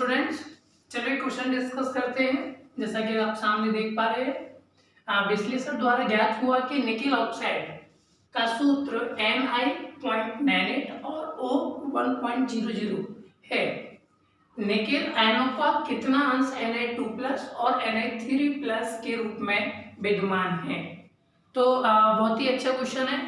Students, चलिए question discuss करते हैं। जैसा कि आप सामने देख पा रहे हैं, विश्लेषण द्वारा ज्ञात हुआ कि निकेल ऑक्साइड का सूत्र Ni.98 और O1.00 है। निकेल आयनों का कितना अंश Na2+ और Na3+ के रूप में विद्यमान है। तो बहुत ही अच्छा क्वेश्चन है।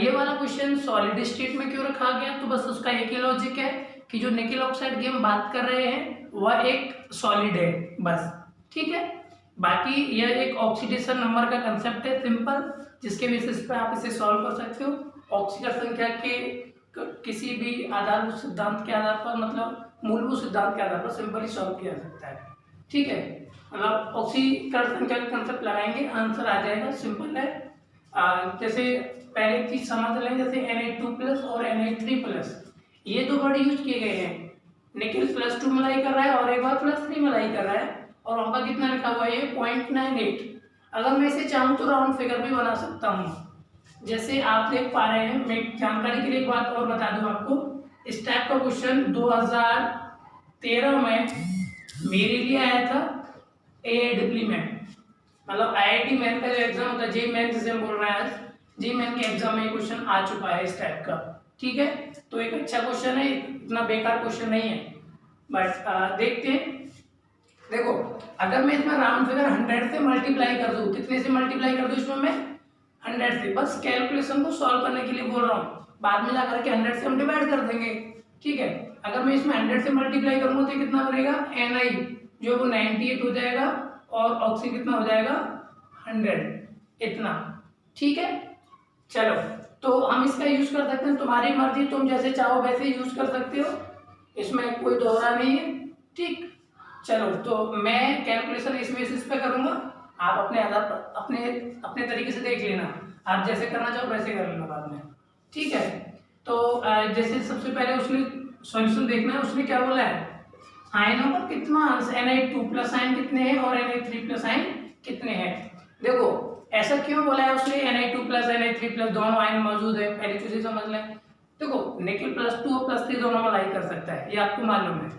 ये वाला क्वेश्चन सॉलिड स्टेट में क्यों रखा गया, तो बस उसका एक ही लॉजिक है कि जो निकेल ऑक्साइड की हम बात कर रहे हैं वह एक सॉलिड है, बस। ठीक है, बाकी यह एक ऑक्सीडेशन नंबर का कंसेप्ट है सिंपल, जिसके बेसिस पे आप इसे सॉल्व कर सकते हो। ऑक्सीकरण संख्या के किसी भी आधारभूत सिद्धांत के आधार पर, मतलब मूलभूत सिद्धांत के आधार पर सिंपली सॉल्व किया जा सकता है। ठीक है, मतलब ऑक्सीकरण संख्या का कंसेप्ट लगाएंगे, आंसर आ जाएगा, सिंपल है। जैसे पहले एक चीज समझ लें, जैसे Na2+ और Na3+, ये दो वर्ड यूज किए गए हैं। निकेल +2 मलाई कर रहा है और एक बार +3 मलाई कर रहा है, और वहां पर कितना लिखा हुआ है, 0.98। अगर मैं इसे चाहूँ तो राउंड फिगर भी बना सकता हूँ। जैसे आप देख पा रहे हैं, मैं जानकारी के लिए एक बात और बता दूं आपको, इस टाइप का क्वेश्चन 2013 में मेरे लिए आया था AIEEE में, मतलब IIT मेन का जो एग्जाम होता है, जेईई मेन जिसे हम बोल रहे हैं आज, जेईई मेन के एग्जाम में क्वेश्चन आ चुका है इस टाइप का। ठीक है, तो एक अच्छा क्वेश्चन है, इतना बेकार क्वेश्चन नहीं है, बट देखते हैं। देखो, अगर मैं इसमें राउंड फिगर 100 से मल्टीप्लाई कर दूं, कितने से मल्टीप्लाई कर दूं इसमें मैं, 100 से। बस कैलकुलेशन को सॉल्व करने के लिए बोल रहा हूँ, बाद में जाकर के 100 से हम डिवाइड कर देंगे। ठीक है, अगर मैं इसमें 100 से मल्टीप्लाई करूंगा तो कितना बनेगा, Ni जो वो 98 हो जाएगा, और ऑक्सीजन कितना हो जाएगा, 100, इतना। ठीक है, चलो, तो हम इसका यूज कर सकते हैं, तुम्हारी मर्जी, तुम जैसे चाहो वैसे यूज कर सकते हो, इसमें कोई दोहरा नहीं है। ठीक, चलो, तो मैं कैलकुलेशन इस बेसिस पे करूंगा, आप अपने आधार पर अपने अपने तरीके से देख लेना, आप जैसे करना चाहो वैसे कर लेना बाद में। ठीक है, तो जैसे सबसे पहले उसने सॉल्यूशन देखना है, उसने क्या बोला है, आयनों का कितना अंश Na2+ आयन कितने हैं और Na3+ आयन कितने हैं। देखो, ऐसा क्यों बोला है उसने, Na2+ Na3+ दोनों आयन मौजूद है, पहले चीज समझ लें। देखो, निकेल +2 और +3 दोनों मलाई कर सकता है, ये आपको मालूम है,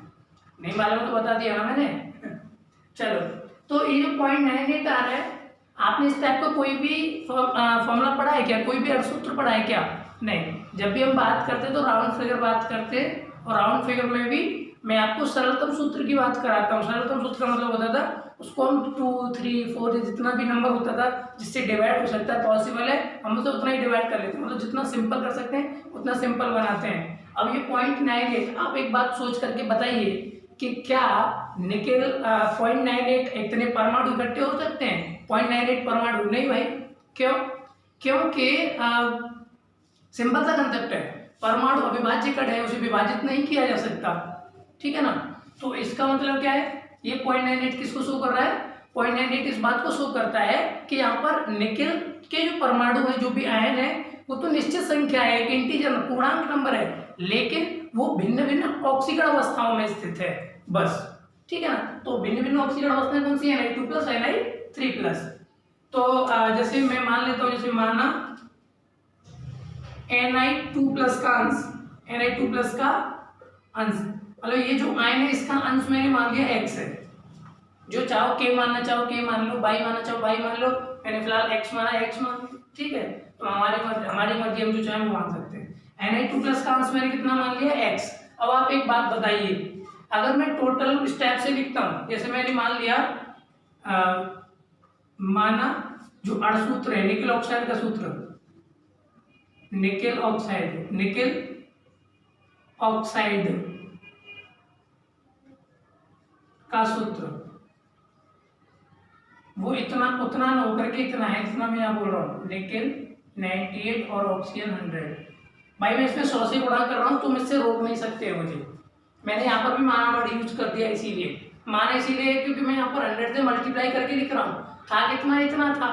नहीं मालूम तो बता दिया ना मैंने। चलो, तो ये जो 0.98 आ रहा है, आपने इस टाइप का कोई भी फॉर्मूला पढ़ा है क्या, कोई भी अर्थसूत्र पढ़ा है क्या, नहीं। जब भी हम बात करते तो राउंड फिगर बात करते, और राउंड फिगर में भी मैं आपको सरलतम सूत्र की बात कराता हूँ। सरलतम सूत्र का मतलब होता था, उसको हम 2, 3, 4 जितना भी नंबर होता था जिससे डिवाइड हो सकता है, पॉसिबल है, हम उसे उतना ही डिवाइड कर लेते हैं, मतलब जितना सिंपल कर सकते हैं उतना सिंपल बनाते हैं। अब ये 0.98, आप एक बात सोच करके बताइए कि क्या निकेल 0.98 इतने परमाणु इकट्ठे हो सकते हैं, 0.98 परमाणु नहीं भाई। क्यों, क्योंकि सिंपल सा कंसेप्ट है, परमाणु अविभाज्य कण है, उसे विभाजित नहीं किया जा सकता। ठीक है ना, तो इसका मतलब क्या है, ये 0.98 किसको शो कर रहा है, 0.98 इस बात को शो करता है कि यहाँ पर निकेल के जो परमाणु है, जो भी आयन है, वो तो निश्चित संख्या है, एक इंटीजर पूर्णांक नंबर है, लेकिन वो भिन्न भिन्न ऑक्सीकरण अवस्थाओं में स्थित है, बस। ठीक है ना, तो भिन्न भिन्न ऑक्सीकरण अवस्थाएं कौन सी है, Na2+ Na3+। तो जैसे मैं मान लेता हूँ, जैसे माना Na2+ का अंश, Na2+ का अंश, मतलब ये जो आयन है इसका अंश मैंने मान लिया x है, जो चाहो k मानना चाहो k मान लो, y मानना चाहो y मान लो, मैंने फिलहाल x माना x मान। ठीक है, तो हमारी मर्जी, हम जो चाहें वो मान सकते हैं। Na2+ का अंश मैंने कितना मान लिया, x। अब आप एक बात बताइए, अगर मैं टोटल स्टेप से लिखता हूँ, जैसे मैंने मान लिया, माना जो अणुसूत्र है निकेल ऑक्साइड का सूत्र, निकेल ऑक्साइड का सूत्र, वो इतना उतना न होकर के इतना है, इतना मैं यहाँ बोल रहा हूँ, निकेल 98 और ऑक्सीजन 100। भाई मैं इसमें 100 से गुणा कर रहा हूँ, तुम इससे रोक नहीं सकते हो मुझे। मैंने यहाँ पर भी माना वर्ड यूज कर दिया, इसीलिए माना, इसीलिए क्योंकि मैं यहाँ पर 100 से मल्टीप्लाई करके लिख रहा हूँ, था कितना, इतना था।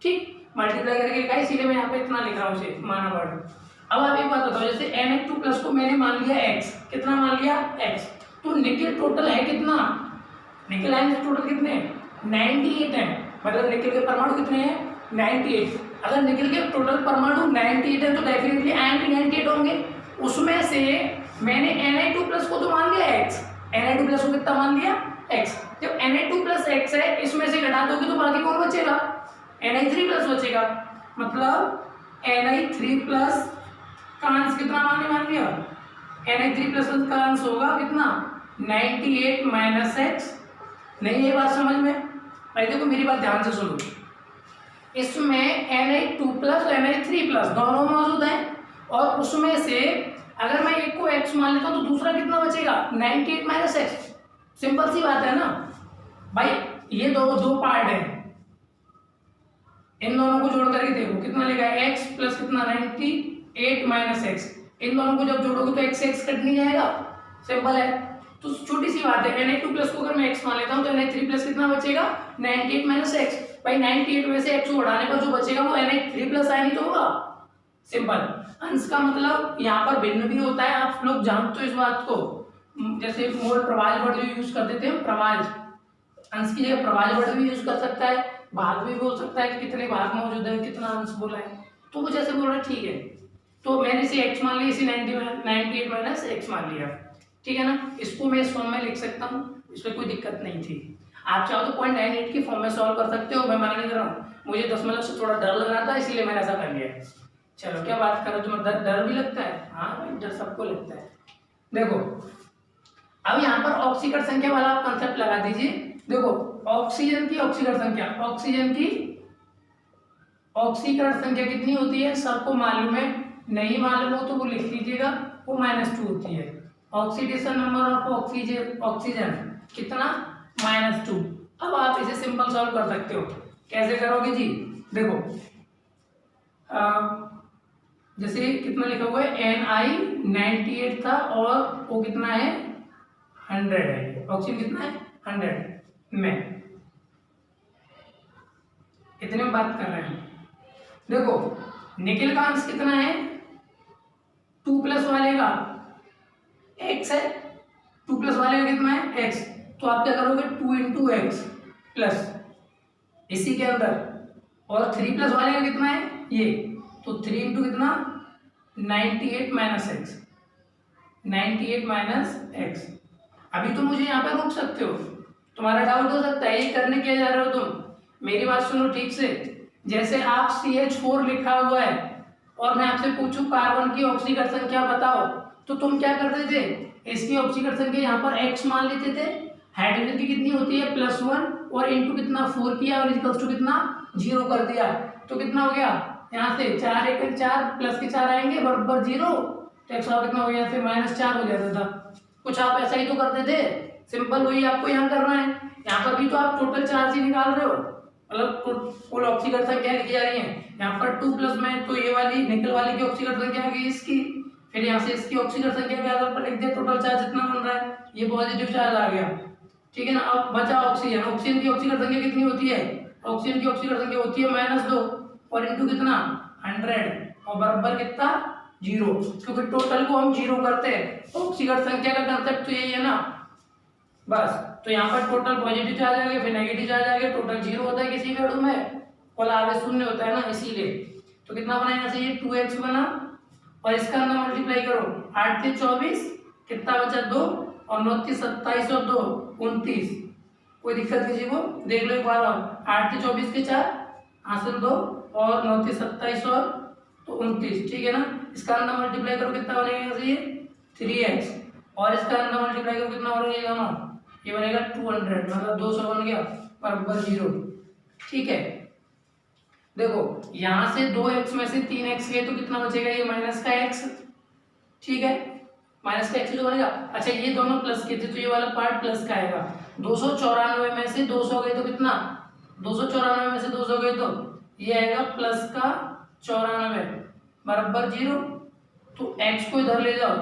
ठीक, मल्टीप्लाई करके लिखा है, इसीलिए मैं यहाँ पे इतना लिख रहा हूँ उसे, माना वर्ड। अब आप एक बात बताओ, जैसे Na2+ को मैंने मान लिया x, कितना मान लिया, x, तो निकेल टोटल है कितना, निकेल आयन टोटल कितने, 98 है, मतलब निकेल के परमाणु कितने हैं, 98। अगर निकेल के टोटल परमाणु 98 है तो डेफिनेटली आयन भी 98 होंगे। उसमें से मैंने Na2+ को तो मान लिया x, Na2 प्लस को कितना मान लिया x। जब Na2 प्लस x है इसमें से घटा दोगे तो बाकी कौन बचेगा Na3 प्लस बचेगा। मतलब Na3 प्लस का अंश कितना मान लिया Na3 प्लस का अंश होगा कितना 98 माइनस एक्स। नहीं ये बात समझ में? भाई देखो मेरी बात ध्यान से सुनो, इसमें Na2 प्लस और Na3 प्लस दोनों मौजूद हैं और उसमें से अगर मैं एक को x मान लेता हूं तो दूसरा कितना बचेगा 98 माइनस एक्स। सिंपल सी बात है ना भाई, ये दो पार्ट है, इन दोनों को जोड़ करके देखो कितना लेगा x प्लस कितना 98 माइनस एक्स। इन दोनों को जब जोड़ोगे तो x कट नहीं जाएगा, सिंपल है। तो छोटी सी बात है, Na2 प्लस को अगर मैं x मान लेता हूं तो Na3 प्लस कितना बचेगा 98 माइनस एक्स। भाई 98 में से x को उड़ाने पर जो बचेगा वो Na3 प्लस आई नहीं तो होगा, सिंपल। अंश का मतलब यहाँ पर भिन्न भी होता है, आप लोग जानते हो इस बात को। जैसे मोल प्रभाज वर्ड जो यूज कर देते हैं प्रभाज, अंश की जगह प्रभाज वर्ड भी यूज कर सकता है, भाग भी बोल सकता है कि कितने भाग मौजूद है, कितना अंश बोला है, तो वो जैसे बोल रहा है ठीक है। तो मैंने इसे x मान लिया, इसे 98 माइनस एक्स मान लिया, ठीक है ना। इसको मैं इस फॉर्म में लिख सकता हूँ, इसमें कोई दिक्कत नहीं थी। आप चाहो तो 0.98 की फॉर्म में सॉल्व कर सकते हो, मैं मना नहीं कर रहा हूँ। मुझे दशमलव से थोड़ा डर लग रहा था इसीलिए मैंने ऐसा कर लिया। चलो क्या बात करो, तुम्हें डर भी लगता है? हाँ डर सबको लगता है। देखो अब यहाँ पर ऑक्सीकरण संख्या वाला आप कंसेप्ट लगा दीजिए। देखो ऑक्सीजन की ऑक्सीकरण संख्या, ऑक्सीजन की ऑक्सीकरण संख्या कितनी होती है सबको मालूम है, नहीं मालूम हो तो वो लिख लीजिएगा, वो -2 होती है। ऑक्सीडेशन नंबर ऑफ ऑक्सीजन कितना -2। अब आप इसे सिंपल सॉल्व कर सकते हो, कैसे करोगे जी? देखो जैसे कितना लिखा हुआ है Ni 98 था और वो कितना है 100 है, ऑक्सीजन कितना है 100 में, इतने में बात कर रहे हैं। देखो निकेल का अंश कितना है 2 प्लस वाले का x है, 2 प्लस वाले का कितना है x, तो आप क्या करोगे 2 इंटू एक्स प्लस इसी के अंदर, और 3 प्लस वाले का कितना है ये, तो 3 इंटू कितना 98 माइनस एक्स, 98 माइनस एक्स। अभी तो मुझे यहाँ पे रोक सकते हो, तुम्हारा डाउट हो सकता है ये करने क्या जा रहे हो तुम, मेरी बात सुनो ठीक से। जैसे आप CH4 लिखा हुआ है और मैं आपसे पूछूं कार्बन की ऑक्सीकरण संख्या बताओ, तो तुम क्या करते थे, इसकी ऑक्सीकरण संख्या यहाँ पर x मान लेते थे, हाइड्रोजन की कितनी होती है +1 और इंटू कितना 4 किया और इक्वल्स टू कितना 0 कर दिया, तो कितना हो गया यहाँ से 4 1 4 प्लस के 4 आएंगे बराबर 0, तो x कितना हो गया यहाँ से -4 हो जाता था। कुछ आप ऐसा ही तो करते थे, सिंपल वही आपको यहाँ करना है। यहाँ पर भी तो आप टोटल चार्ज ही निकाल रहे हो, मतलब कुल ऑक्सीकरण संख्या लिखी जा रही है। यहाँ पर 2 प्लस में तो ये वाली निकल वाली की ऑक्सीकरण संख्या आ गई इसकी, फिर यहाँ से इसकी ऑक्सीकरण संख्या के आधार पर लिख दिया टोटल चार्ज जितना बन रहा है, ये पॉजिटिव चार्ज आ गया, ठीक है ना। अब बचा ऑक्सीजन, ऑक्सीजन की ऑक्सीकरण संख्या कितनी होती है, ऑक्सीजन की ऑक्सीकरण संख्या होती है -2 और इंटू कितना 100 और बराबर कितना 0, क्योंकि टोटल को हम 0 करते हैं। ऑक्सीकरण संख्या का कंसेप्ट तो यही है ना बस। तो यहाँ पर टोटल पॉजिटिव चार्ज आ गया, फिर नेगेटिव चार्ज आ गया, टोटल 0 होता है किसी भी अणु में, कुल आवेश शून्य होता है ना, इसीलिए। तो कितना बना यहाँ से ये 2x बना और इसका अंदर मल्टीप्लाई करो, 8 से 24 कितना बचा 2 और 9 से 27 और 2 29। कोई दिक्कत किसी को? देख लो एक बार और, 8 से 24 के 4 हासिल 2 और 9 से 27 और तो 29, ठीक है ना। इसका अंदर मल्टीप्लाई करो कितना बनेगा यहाँ से ये 3x और इसका अंदर मल्टीप्लाई करो कितना बनेगा ना, ये बनेगा 200, मतलब 200 बन गया बराबर 0, ठीक है। देखो यहाँ से 2x में से 3x गए तो कितना बचेगा ये माइनस का x, ठीक है, माइनस का x जो बनेगा। अच्छा ये दोनों प्लस के थे तो ये वाला पार्ट प्लस का आएगा। 294 में से 200 गए तो कितना, 294 में से 200 गए तो ये आएगा प्लस का 94 बराबर 0। तो x को इधर ले जाओ,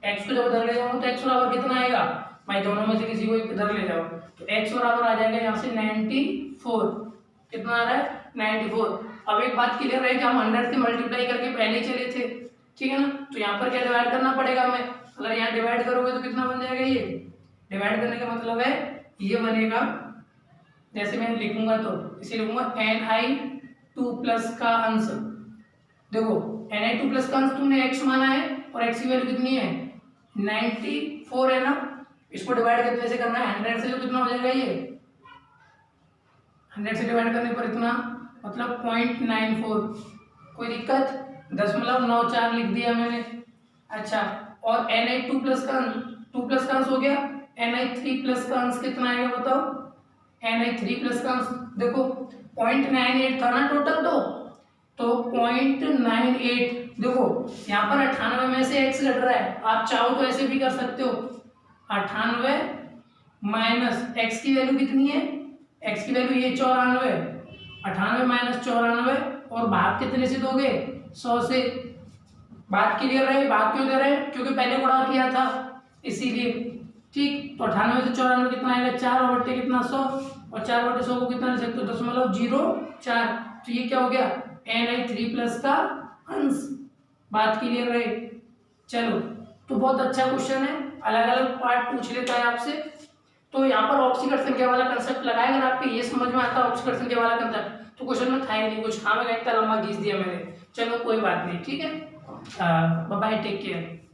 x को जब इधर ले जाओ तो x बराबर कितना आएगा भाई, दोनों में से किसी को इधर ले जाओ तो x बराबर आ जाएगा यहाँ से 94, कितना आ रहा है 94। अब एक बात क्लियर है कि हम 100 से मल्टीप्लाई करके पहले ही चले थे, ठीक है ना। तो यहाँ पर क्या डिवाइड करना पड़ेगा हमें, अगर यहाँ डिवाइड करोगे तो कितना बन जाएगा, ये डिवाइड करने का मतलब है ये बनेगा, जैसे मैं लिखूंगा तो इसे लिखूंगा Ni2 प्लस का अंश। देखो Ni2 प्लस का अंश तुमने x माना है और x की वैल्यू कितनी है 94 है ना, इसको डिवाइड करके कैसे करना है, 100 से, तो कितना हो जाएगा ये 100 से डिवाइड करने पर इतना, मतलब 0.94। कोई दिक्कत, 0.94 लिख दिया मैंने। अच्छा, और Na2 प्लस का 2 प्लस का अंश हो गया, Na3 प्लस का अंश कितना आएगा बताओ। Na3 प्लस का अंश देखो 0.98 था ना टोटल, तो 0.98, देखो यहाँ पर 98 में से x घट रहा है, आप चाहो तो ऐसे भी कर सकते हो, 98 माइनस x की वैल्यू कितनी है, x की वैल्यू ये 94, 98 माइनस 94, और भाग कितने से दोगे 100 से। बात क्लियर रहे, बात क्यों दे रहे हैं, क्योंकि पहले गुणा किया था इसीलिए। ठीक, तो 98 से 94 कितना आएगा, 4 बटे कितना 100, और 4 बटे 100 को कितना लिख सकते हो 0.04। तो ये क्या हो गया Na3 प्लस का अंश। बात क्लियर रहे, चलो। तो बहुत अच्छा क्वेश्चन है, अलग अलग पार्ट पूछ लेता है आपसे। तो यहाँ पर ऑक्सीकरण संख्या वाला कंसेप्ट लगाया, अगर आपको ये समझ में आता है ऑक्सीकरण संख्या वाला कंसेप्ट, तो क्वेश्चन में था ही नहीं कुछ, हाँ मैं इतना लंबा खींच दिया मैंने, चलो कोई बात नहीं, ठीक है। Bye bye, take care.